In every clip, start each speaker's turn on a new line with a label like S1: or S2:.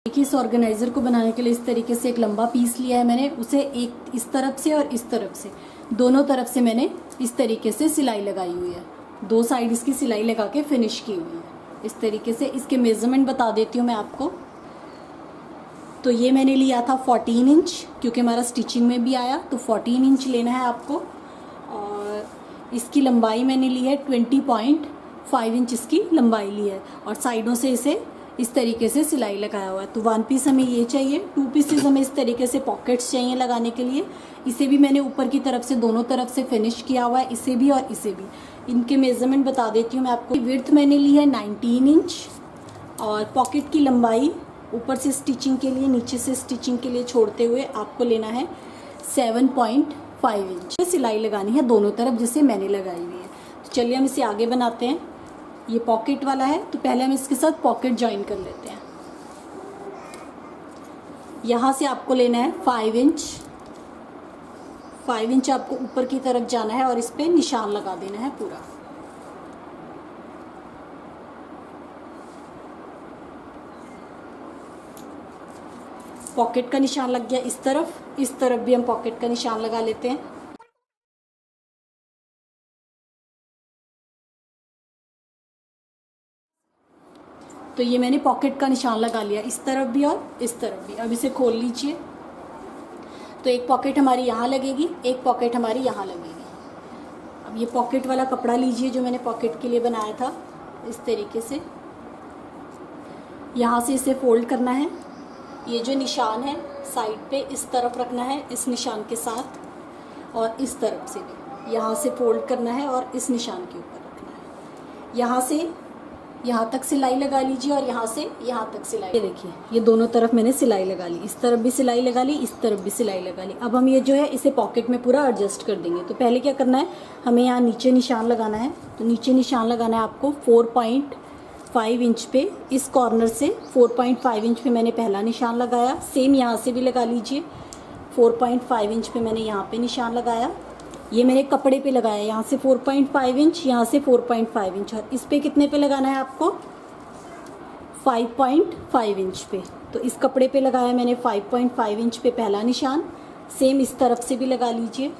S1: देखिए, इस ऑर्गेनाइज़र को बनाने के लिए इस तरीके से एक लंबा पीस लिया है मैंने, उसे एक इस तरफ से और इस तरफ से दोनों तरफ से मैंने इस तरीके से सिलाई लगाई हुई है। दो साइड इसकी सिलाई लगा के फिनिश की हुई है इस तरीके से। इसके मेज़रमेंट बता देती हूँ मैं आपको। तो ये मैंने लिया था 14 इंच, क्योंकि हमारा स्टिचिंग में भी आया, तो 14 इंच लेना है आपको। और इसकी लंबाई मैंने ली है 20.5 इंच इसकी लंबाई ली है, और साइडों से इसे इस तरीके से सिलाई लगाया हुआ है। तो 1 पीस हमें ये चाहिए, 2 पीसेस हमें इस तरीके से पॉकेट्स चाहिए लगाने के लिए। इसे भी मैंने ऊपर की तरफ से दोनों तरफ से फिनिश किया हुआ है, इसे भी और इसे भी। इनके मेज़रमेंट बता देती हूँ मैं आपको। विड्थ मैंने ली है 19 इंच, और पॉकेट की लंबाई ऊपर से स्टिचिंग के लिए, नीचे से स्टिचिंग के लिए छोड़ते हुए आपको लेना है 7.5 इंच। सिलाई लगानी है दोनों तरफ जैसे मैंने लगाई हुई है। तो चलिए हम इसे आगे बनाते हैं। ये पॉकेट वाला है, तो पहले हम इसके साथ पॉकेट ज्वाइन कर लेते हैं। यहाँ से आपको लेना है 5 इंच। 5 इंच आपको ऊपर की तरफ जाना है और इस पे निशान लगा देना है पूरा। पॉकेट का निशान लग गया इस तरफ भी हम पॉकेट का निशान लगा लेते हैं। तो ये मैंने पॉकेट का निशान लगा लिया इस तरफ भी और इस तरफ भी। अब इसे खोल लीजिए। तो एक पॉकेट हमारी यहाँ लगेगी, एक पॉकेट हमारी यहाँ लगेगी। अब ये पॉकेट वाला कपड़ा लीजिए जो मैंने पॉकेट के लिए बनाया था, इस तरीके से यहाँ से इसे फोल्ड करना है। ये जो निशान है साइड पे इस तरफ रखना है इस निशान के साथ, और इस तरफ से भी यहाँ से फोल्ड करना है और इस निशान के ऊपर रखना है। यहाँ से यहाँ तक सिलाई लगा लीजिए और यहाँ से यहाँ तक सिलाई। ये देखिए, ये दोनों तरफ मैंने सिलाई लगा ली, इस तरफ भी सिलाई लगा ली, इस तरफ भी सिलाई लगा ली। अब हम ये जो है इसे पॉकेट में पूरा एडजस्ट कर देंगे। तो पहले क्या करना है, हमें यहाँ नीचे निशान लगाना है। तो नीचे निशान लगाना है आपको 4.5 इंच पे। इस कॉर्नर से 4.5 इंच पे मैंने पहला निशान लगाया। सेम यहाँ से भी लगा लीजिए। 4.5 इंच पे मैंने यहाँ पे निशान लगाया। ये मैंने कपड़े पे लगाया, यहाँ से 4.5 इंच, यहाँ से 4.5 इंच, और इस पे कितने पे लगाना है आपको, 5.5 इंच पे। तो इस कपड़े पे लगाया मैंने 5.5 इंच पे पहला निशान। सेम इस तरफ से भी लगा लीजिए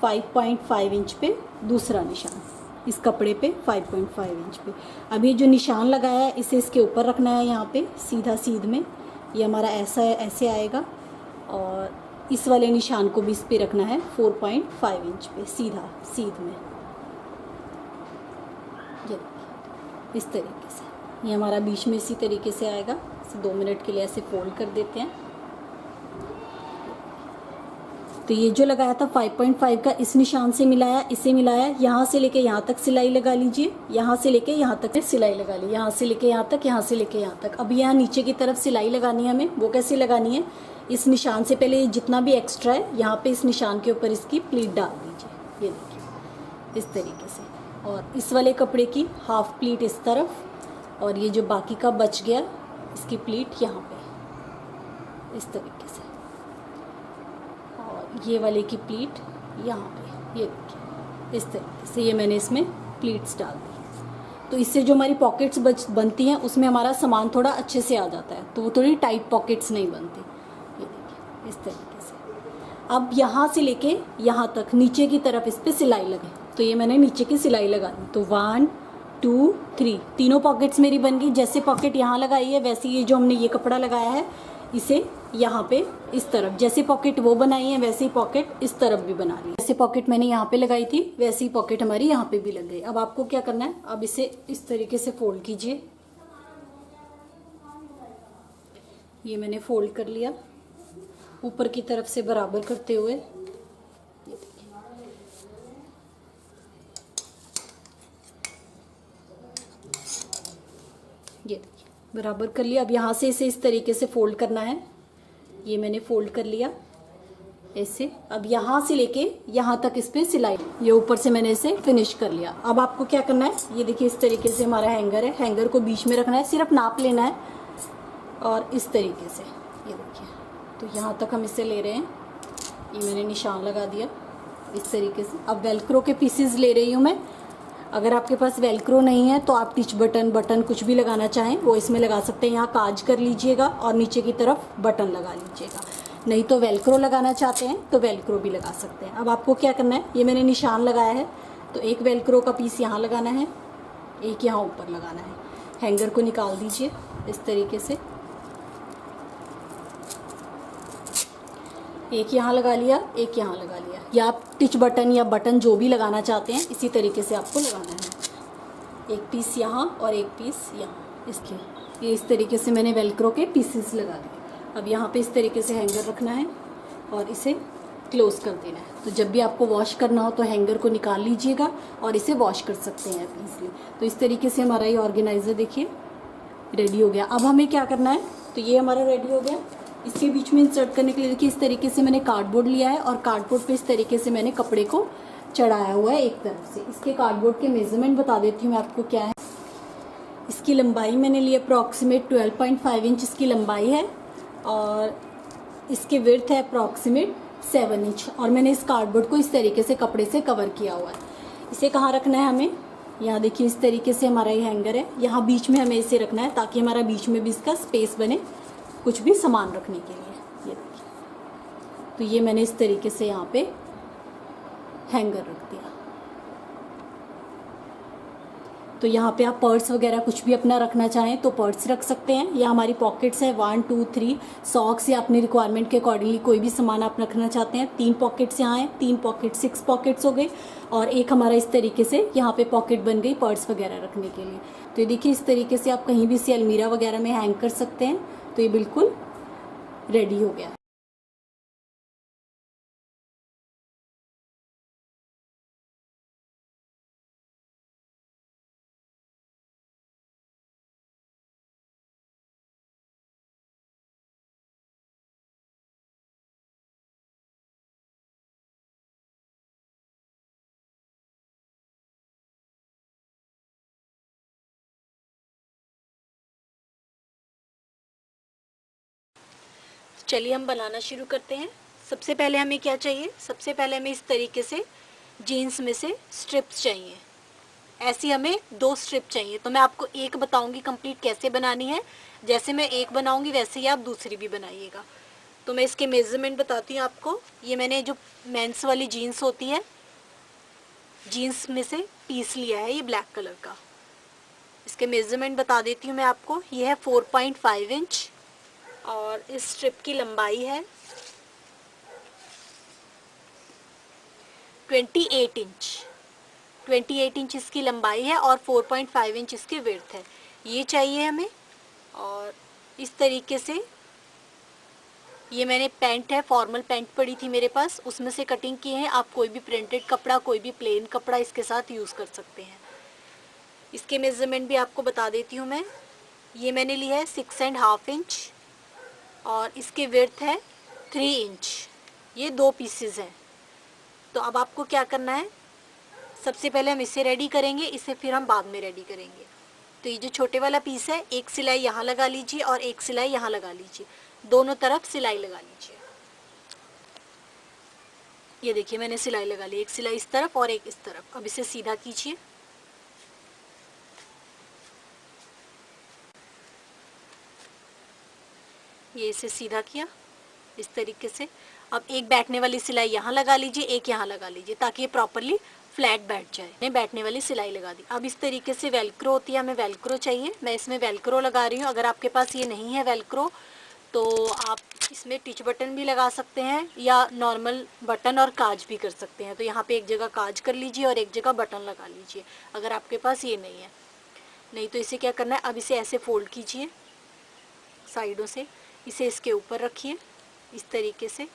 S1: 5.5 इंच पे दूसरा निशान, इस कपड़े पे 5.5 इंच पे। अब ये जो निशान लगाया है इसे इसके ऊपर रखना है, यहाँ पे सीधा सीध में। ये हमारा ऐसा है, ऐसे आएगा, और इस वाले निशान को भी इस पे रखना है 4.5 इंच पे सीधा सीध में। ये इस तरीके से ये हमारा बीच में इसी तरीके से आएगा। इसे 2 मिनट के लिए ऐसे फोल्ड कर देते हैं। तो ये जो लगाया था 5.5 का, इस निशान से मिलाया, इसे मिलाया, यहाँ से लेके यहाँ तक सिलाई लगा लीजिए, यहाँ से लेके यहाँ तक सिलाई लगा ली, यहाँ से लेके यहाँ तक, यहाँ से लेके यहाँ तक। अब यहाँ नीचे की तरफ सिलाई लगानी है हमें। वो कैसे लगानी है, इस निशान से पहले जितना भी एक्स्ट्रा है यहाँ पे इस निशान के ऊपर इसकी प्लीट डाल दीजिए। ये देखिए इस तरीके से, और इस वाले कपड़े की हाफ प्लीट इस तरफ, और ये जो बाकी का बच गया इसकी प्लीट यहाँ पे इस तरीके से, और ये वाले की प्लीट यहाँ पे। ये देखिए इस तरीके से ये मैंने इसमें प्लीट्स डाल दी। तो इससे जो हमारी पॉकेट्स बनती हैं उसमें हमारा सामान थोड़ा अच्छे से आ जाता है, तो वो थोड़ी टाइट पॉकेट्स नहीं बनती। ये देखिए इस तरीके से। अब यहाँ से लेके यहाँ तक नीचे की तरफ इस पर सिलाई लगे। तो ये मैंने नीचे की सिलाई लगा दी। तो 1 2 3 तीनों पॉकेट्स मेरी बन गई। जैसे पॉकेट यहाँ लगाई है वैसे ये जो हमने ये कपड़ा लगाया है इसे यहाँ पे इस तरफ, जैसे पॉकेट वो बनाई है वैसे ही पॉकेट इस तरफ भी बना ली। जैसे पॉकेट मैंने यहाँ पे लगाई थी वैसे ही पॉकेट हमारी यहाँ पे भी लग गई। अब आपको क्या करना है, अब इसे इस तरीके से फोल्ड कीजिए। ये मैंने फोल्ड कर लिया ऊपर की तरफ से बराबर करते हुए। ये देखिए बराबर कर लिया। अब यहाँ से इसे इस तरीके से फोल्ड करना है। ये मैंने फोल्ड कर लिया ऐसे। अब यहाँ से लेके यहाँ तक इस पे सिलाई, ये ऊपर से मैंने इसे फिनिश कर लिया। अब आपको क्या करना है, ये देखिए इस तरीके से हमारा हैंगर है, हैंगर को बीच में रखना है, सिर्फ नाप लेना है, और इस तरीके से ये देखिए। तो यहाँ तक हम इसे ले रहे हैं। ये मैंने निशान लगा दिया इस तरीके से। अब वेलक्रो के पीसेस ले रही हूँ मैं। अगर आपके पास वेलक्रो नहीं है तो आप टिच बटन कुछ भी लगाना चाहें वो इसमें लगा सकते हैं। यहाँ काज कर लीजिएगा और नीचे की तरफ बटन लगा लीजिएगा। नहीं तो वेलक्रो लगाना चाहते हैं तो वेलक्रो भी लगा सकते हैं। अब आपको क्या करना है, ये मैंने निशान लगाया है तो एक वेलक्रो का पीस यहाँ लगाना है, एक यहाँ ऊपर लगाना है। हैंगर को निकाल दीजिए इस तरीके से, एक यहाँ लगा लिया, एक यहाँ लगा लिया। या आप टिच बटन या बटन जो भी लगाना चाहते हैं इसी तरीके से आपको लगाना है। एक पीस यहाँ और एक पीस यहाँ, इसके ये इस तरीके से मैंने वेलक्रो के पीसेस लगा दिए। अब यहाँ पे इस तरीके से हैंगर रखना है और इसे क्लोज़ कर देना है। तो जब भी आपको वॉश करना हो तो हैंगर को निकाल लीजिएगा और इसे वॉश कर सकते हैं आप ईज़िली। तो इस तरीके से हमारा ये ऑर्गेनाइज़र देखिए रेडी हो गया। अब हमें क्या करना है, तो ये हमारा रेडी हो गया। इसके बीच में इंसर्ट करने के लिए देखिए इस तरीके से मैंने कार्डबोर्ड लिया है और कार्डबोर्ड पे इस तरीके से मैंने कपड़े को चढ़ाया हुआ है एक तरफ से। इसके कार्डबोर्ड के मेज़रमेंट बता देती हूँ मैं आपको क्या है। इसकी लंबाई मैंने ली अप्रॉक्सीमेट 12.5 इंच इसकी लंबाई है और इसकी विड्थ है अप्रॉक्सीमेट 7 इंच। और मैंने इस कार्डबोर्ड को इस तरीके से कपड़े से कवर किया हुआ है। इसे कहाँ रखना है हमें, यहाँ देखिए इस तरीके से हमारा ये हैंगर है, यहाँ बीच में हमें इसे रखना है ताकि हमारा बीच में भी इसका स्पेस बने कुछ भी सामान रखने के लिए। ये देखिए, तो ये मैंने इस तरीके से यहाँ पे हैंगर रख दिया। तो यहाँ पे आप पर्स वगैरह कुछ भी अपना रखना चाहें तो पर्स रख सकते हैं। या हमारी पॉकेट्स है 1 2 3 सॉक्स या अपनी रिक्वायरमेंट के अकॉर्डिंगली कोई भी सामान आप रखना चाहते हैं। 3 पॉकेट्स यहाँ हैं, 3 पॉकेट 6 पॉकेट्स हो गए और एक हमारा इस तरीके से यहाँ पे पॉकेट बन गई पर्स वगैरह रखने के लिए। तो ये देखिए इस तरीके से आप कहीं भी इसे अलमीरा वगैरह में हैंग कर सकते हैं। तो ये बिल्कुल रेडी हो गया। चलिए हम बनाना शुरू करते हैं। सबसे पहले हमें क्या चाहिए, सबसे पहले हमें इस तरीके से जीन्स में से स्ट्रिप्स चाहिए। ऐसी हमें 2 स्ट्रिप चाहिए। तो मैं आपको एक बताऊंगी कंप्लीट कैसे बनानी है। जैसे मैं एक बनाऊंगी वैसे ही आप दूसरी भी बनाइएगा। तो मैं इसके मेज़रमेंट बताती हूँ आपको। ये मैंने जो मेंस वाली जीन्स होती है, जीन्स में से पीस लिया है ये ब्लैक कलर का। इसके मेज़रमेंट बता देती हूँ मैं आपको। ये है 4.5 इंच और इस स्ट्रिप की लंबाई है 28 इंच। 28 इंच इसकी लंबाई है और 4.5 इंच इसकी विड्थ है। ये चाहिए हमें। और इस तरीके से ये मैंने पैंट है, फॉर्मल पैंट पड़ी थी मेरे पास, उसमें से कटिंग की है। आप कोई भी प्रिंटेड कपड़ा, कोई भी प्लेन कपड़ा इसके साथ यूज़ कर सकते हैं। इसके मेज़रमेंट भी आपको बता देती हूँ मैं। ये मैंने लिया है 6.5 इंच और इसकी विड्थ है 3 इंच। ये 2 पीसेस हैं। तो अब आपको क्या करना है, सबसे पहले हम इसे रेडी करेंगे, इसे फिर हम बाद में रेडी करेंगे। तो ये जो छोटे वाला पीस है, एक सिलाई यहाँ लगा लीजिए और एक सिलाई यहाँ लगा लीजिए। दोनों तरफ सिलाई लगा लीजिए। ये देखिए मैंने सिलाई लगा ली, एक सिलाई इस तरफ और एक इस तरफ। अब इसे सीधा कीजिए। ये इसे सीधा किया इस तरीके से। अब एक बैठने वाली सिलाई यहाँ लगा लीजिए, एक यहाँ लगा लीजिए ताकि ये प्रॉपरली फ्लैट बैठ जाए। मैंने बैठने वाली सिलाई लगा दी। अब इस तरीके से वेलक्रो होती है, हमें वेलक्रो चाहिए। मैं इसमें वेलक्रो लगा रही हूँ। अगर आपके पास ये नहीं है वेलक्रो तो आप इसमें टिच बटन भी लगा सकते हैं या नॉर्मल बटन और काज भी कर सकते हैं। तो यहाँ पे एक जगह काज कर लीजिए और एक जगह बटन लगा लीजिए अगर आपके पास ये नहीं है। नहीं तो इसे क्या करना है, अब इसे ऐसे फोल्ड कीजिए साइडों से, इसे इसके ऊपर रखिए इस तरीके से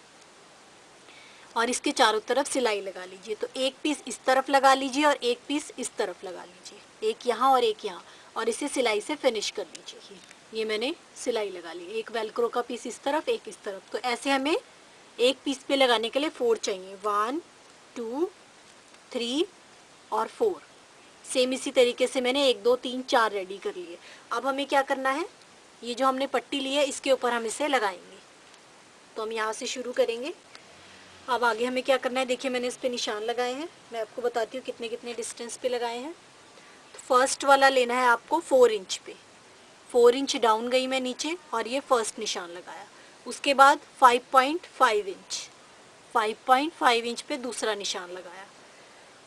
S1: और इसके चारों तरफ सिलाई लगा लीजिए। तो एक पीस इस तरफ लगा लीजिए और एक पीस इस तरफ लगा लीजिए, एक यहाँ और एक यहाँ, और इसे सिलाई से फिनिश कर लीजिए। ये मैंने सिलाई लगा ली। एक वेलक्रो का पीस इस तरफ, एक इस तरफ। तो ऐसे हमें एक पीस पे लगाने के लिए 4 चाहिए, 1 2 3 और 4। सेम इसी तरीके से मैंने 1 2 3 4 रेडी कर लिए। अब हमें क्या करना है, ये जो हमने पट्टी ली है इसके ऊपर हम इसे लगाएंगे। तो हम यहाँ से शुरू करेंगे। अब आगे हमें क्या करना है, देखिए मैंने इस पे निशान लगाए हैं। मैं आपको बताती हूँ कितने कितने डिस्टेंस पे लगाए हैं। फर्स्ट वाला लेना है आपको 4 इंच पे, 4 इंच डाउन गई मैं नीचे और ये फर्स्ट निशान लगाया। उसके बाद 5.5 इंच, 5.5 इंच पे दूसरा निशान लगाया।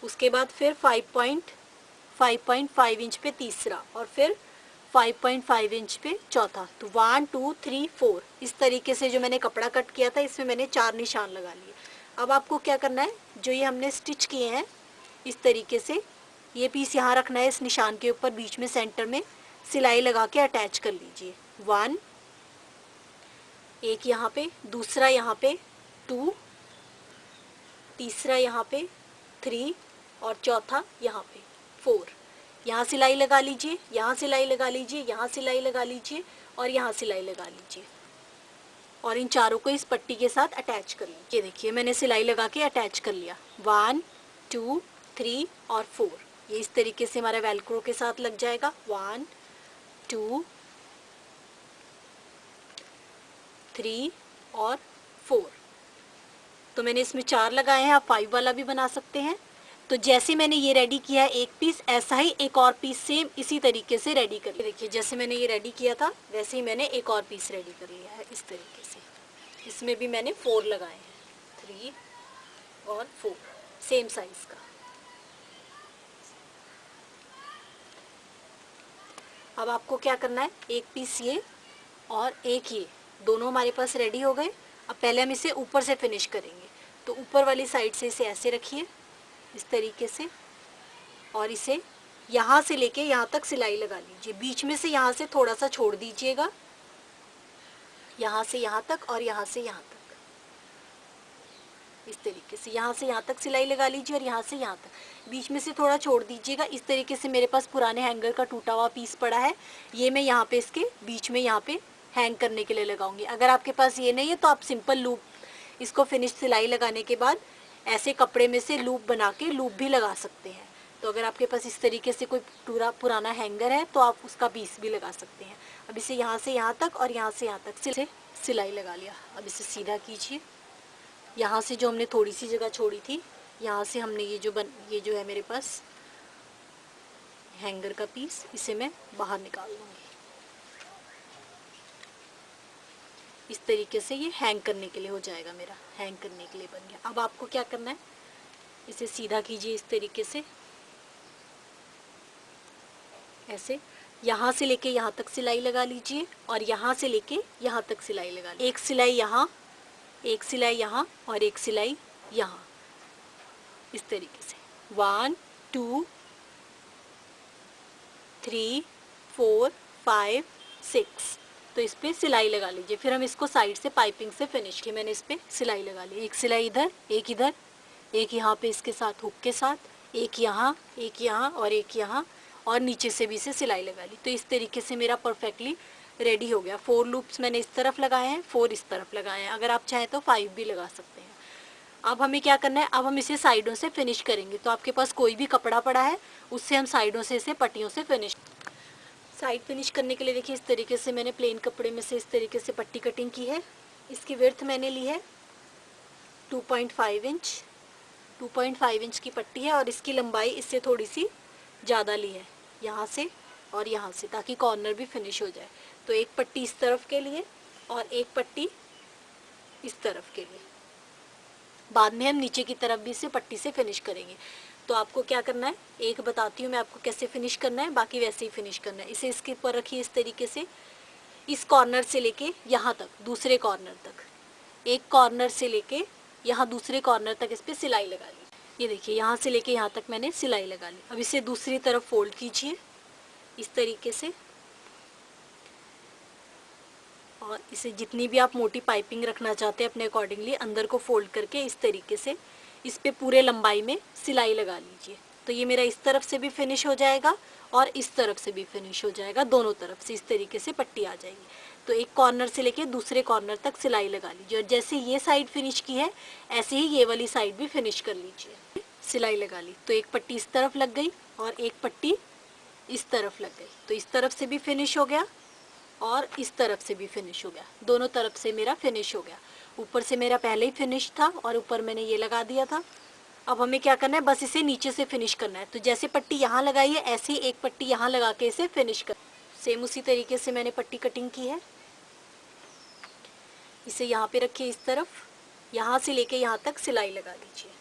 S1: उसके बाद फिर 5.5 इंच पे तीसरा और फिर 5.5 इंच पे चौथा। तो 1 2 3 4 इस तरीके से जो मैंने कपड़ा कट किया था इसमें मैंने 4 निशान लगा लिए। अब आपको क्या करना है, जो ये हमने स्टिच किए हैं इस तरीके से ये पीस यहाँ रखना है, इस निशान के ऊपर बीच में सेंटर में सिलाई लगा के अटैच कर लीजिए। 1 एक यहाँ पे, दूसरा यहाँ पे 2, तीसरा यहाँ पे 3 और चौथा यहाँ पे 4। यहाँ सिलाई लगा लीजिए, यहाँ सिलाई लगा लीजिए, यहाँ सिलाई लगा लीजिए और यहाँ सिलाई लगा लीजिए और इन चारों को इस पट्टी के साथ अटैच कर लीजिए। ये देखिए मैंने सिलाई लगा के अटैच कर लिया। 1 2 3 और 4 ये इस तरीके से हमारा वेलक्रो के साथ लग जाएगा। 1 2 3 और 4। तो मैंने इसमें 4 लगाए हैं, आप 5 वाला भी बना सकते हैं। तो जैसे मैंने ये रेडी किया है एक पीस, ऐसा ही एक और पीस सेम इसी तरीके से रेडी कर लिया। देखिए जैसे मैंने ये रेडी किया था वैसे ही मैंने एक और पीस रेडी कर लिया है इस तरीके से। इसमें भी मैंने 4 लगाए हैं, 3 और 4 सेम साइज का। अब आपको क्या करना है, एक पीस ये और एक ये दोनों हमारे पास रेडी हो गए। अब पहले हम इसे ऊपर से फिनिश करेंगे। तो ऊपर वाली साइड से इसे ऐसे रखिए इस तरीके से और इसे यहाँ से लेके यहाँ तक सिलाई लगा लीजिए। बीच में से यहाँ से थोड़ा सा छोड़ दीजिएगा, यहाँ से यहाँ तक और यहाँ से यहाँ तक इस तरीके से, यहाँ से यहाँ तक सिलाई लगा लीजिए और यहाँ से यहाँ तक बीच में से थोड़ा छोड़ दीजिएगा। इस तरीके से मेरे पास पुराने हैंगर का टूटा हुआ पीस पड़ा है, ये मैं यहाँ पे इसके बीच में यहाँ पे हैंग करने के लिए लगाऊंगी। अगर आपके पास ये नहीं है तो आप सिंपल लूप, इसको फिनिश सिलाई लगाने के बाद ऐसे कपड़े में से लूप बना के लूप भी लगा सकते हैं। तो अगर आपके पास इस तरीके से कोई पुराना हैंगर है तो आप उसका पीस भी लगा सकते हैं। अब इसे यहाँ से यहाँ तक और यहाँ से यहाँ तक सिलाई लगा लिया। अब इसे सीधा कीजिए, यहाँ से जो हमने थोड़ी सी जगह छोड़ी थी यहाँ से हमने ये जो है मेरे पास हैंगर का पीस, इसे मैं बाहर निकाल लूँगी। इस तरीके से ये हैंग करने के लिए हो जाएगा, मेरा हैंग करने के लिए बन गया। अब आपको क्या करना है, इसे सीधा कीजिए इस तरीके से, ऐसे यहाँ से लेके यहाँ तक सिलाई लगा लीजिए और यहाँ से लेके यहाँ तक सिलाई लगा लीजिए। एक सिलाई यहाँ, एक सिलाई यहाँ और एक सिलाई यहाँ इस तरीके से। 1 2 3 4 5 6 तो इस पर सिलाई लगा लीजिए। फिर हम इसको साइड से पाइपिंग से फिनिश की। मैंने इस पर सिलाई लगा ली, एक सिलाई इधर, एक यहाँ पे इसके साथ हुक के साथ, एक यहाँ और एक यहाँ और नीचे से भी इसे सिलाई लगा ली। तो इस तरीके से मेरा परफेक्टली रेडी हो गया। 4 लूप्स मैंने इस तरफ लगाए हैं, 4 इस तरफ लगाए हैं। अगर आप चाहें तो 5 भी लगा सकते हैं। अब हमें क्या करना है, अब हम इसे साइडों से फिनिश करेंगे। तो आपके पास कोई भी कपड़ा पड़ा है उससे हम साइडों से इसे पट्टियों से साइड फिनिश करने के लिए देखिए इस तरीके से मैंने प्लेन कपड़े में से इस तरीके से पट्टी कटिंग की है। इसकी विड्थ मैंने ली है 2.5 इंच, 2.5 इंच की पट्टी है और इसकी लंबाई इससे थोड़ी सी ज़्यादा ली है यहाँ से और यहाँ से, ताकि कॉर्नर भी फिनिश हो जाए। तो एक पट्टी इस तरफ के लिए और एक पट्टी इस तरफ के लिए। बाद में हम नीचे की तरफ भी इसे पट्टी से फिनिश करेंगे। तो आपको क्या करना है, एक बताती हूँ मैं आपको कैसे फिनिश करना है, बाकी वैसे ही फिनिश करना है। इसे इसके ऊपर रखिए इस तरीके से, इस कॉर्नर से लेके यहाँ तक, दूसरे कॉर्नर तक, एक कॉर्नर से लेके यहाँ दूसरे कॉर्नर तक इस पर सिलाई लगा ली। ये देखिए यहाँ से लेके यहाँ तक मैंने सिलाई लगा ली। अब इसे दूसरी तरफ फोल्ड कीजिए इस तरीके से और इसे जितनी भी आप मोटी पाइपिंग रखना चाहते हैं अपने अकॉर्डिंगली अंदर को फोल्ड करके इस तरीके से इस पे पूरे लंबाई में सिलाई लगा लीजिए। तो ये मेरा इस तरफ से भी फिनिश हो जाएगा और इस तरफ से भी फिनिश हो जाएगा, दोनों तरफ से इस तरीके से पट्टी आ जाएगी। तो एक कॉर्नर से लेके दूसरे कॉर्नर तक सिलाई लगा लीजिए और जैसे ये साइड फिनिश की है ऐसे ही ये वाली साइड भी फिनिश कर लीजिए। सिलाई लगा ली तो एक पट्टी इस तरफ लग गई और एक पट्टी इस तरफ लग गई। तो इस तरफ से भी फिनिश हो गया और इस तरफ से भी फिनिश हो गया, दोनों तरफ से मेरा फिनिश हो गया। ऊपर से मेरा पहले ही फिनिश था और ऊपर मैंने ये लगा दिया था अब हमें क्या करना है, बस इसे नीचे से फिनिश करना है। तो जैसे पट्टी यहाँ लगाई है ऐसे ही एक पट्टी यहाँ लगा के इसे फिनिश कर। सेम उसी तरीके से मैंने पट्टी कटिंग की है। इसे यहाँ पे रखिए इस तरफ, यहाँ से लेके यहाँ तक सिलाई लगा लीजिए।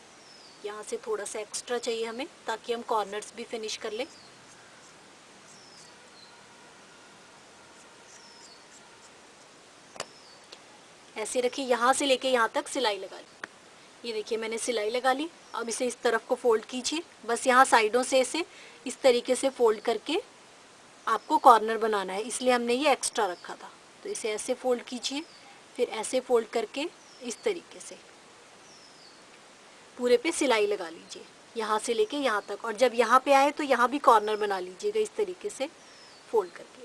S1: यहाँ से थोड़ा सा एक्स्ट्रा चाहिए हमें ताकि हम कॉर्नर्स भी फिनिश कर लें। ऐसे रखिए, यहाँ से लेके यहाँ तक सिलाई लगा ली। ये देखिए मैंने सिलाई लगा ली। अब इसे इस तरफ को फोल्ड कीजिए, बस यहाँ साइडों से इसे इस तरीके से फोल्ड करके आपको कॉर्नर बनाना है, इसलिए हमने ये एक्स्ट्रा रखा था। तो इसे ऐसे फोल्ड कीजिए, फिर ऐसे फोल्ड करके इस तरीके से पूरे पे सिलाई लगा लीजिए, यहाँ से लेके यहाँ तक। और जब यहाँ पे आए तो यहाँ भी कॉर्नर बना लीजिएगा इस तरीके से फोल्ड करके।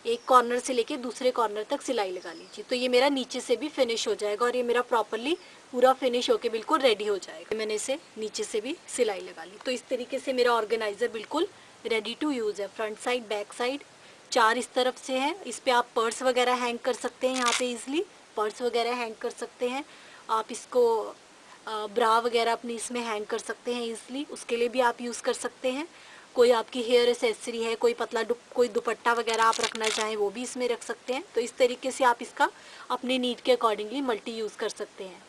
S1: एक कॉर्नर से लेके दूसरे कॉर्नर तक सिलाई लगा लीजिए। तो ये मेरा नीचे से भी फिनिश हो जाएगा और ये मेरा प्रॉपरली पूरा फिनिश होके बिल्कुल रेडी हो जाएगा। मैंने इसे नीचे से भी सिलाई लगा ली। तो इस तरीके से मेरा ऑर्गेनाइज़र बिल्कुल रेडी टू यूज़ है। फ्रंट साइड, बैक साइड, 4 इस तरफ से है। इस पर आप पर्स वगैरह हैंग कर सकते हैं, यहाँ पे ईजिली पर्स वगैरह हैंग कर सकते हैं। आप इसको ब्रा वगैरह अपनी इसमें हैंग कर सकते हैं ईजिली, उसके लिए भी आप यूज़ कर सकते हैं। कोई आपकी हेयर एसेसरी है, कोई पतला कोई दुपट्टा वगैरह आप रखना चाहें वो भी इसमें रख सकते हैं। तो इस तरीके से आप इसका अपने नीड के अकॉर्डिंगली मल्टी यूज़ कर सकते हैं।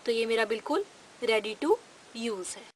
S1: तो ये मेरा बिल्कुल रेडी टू यूज़ है।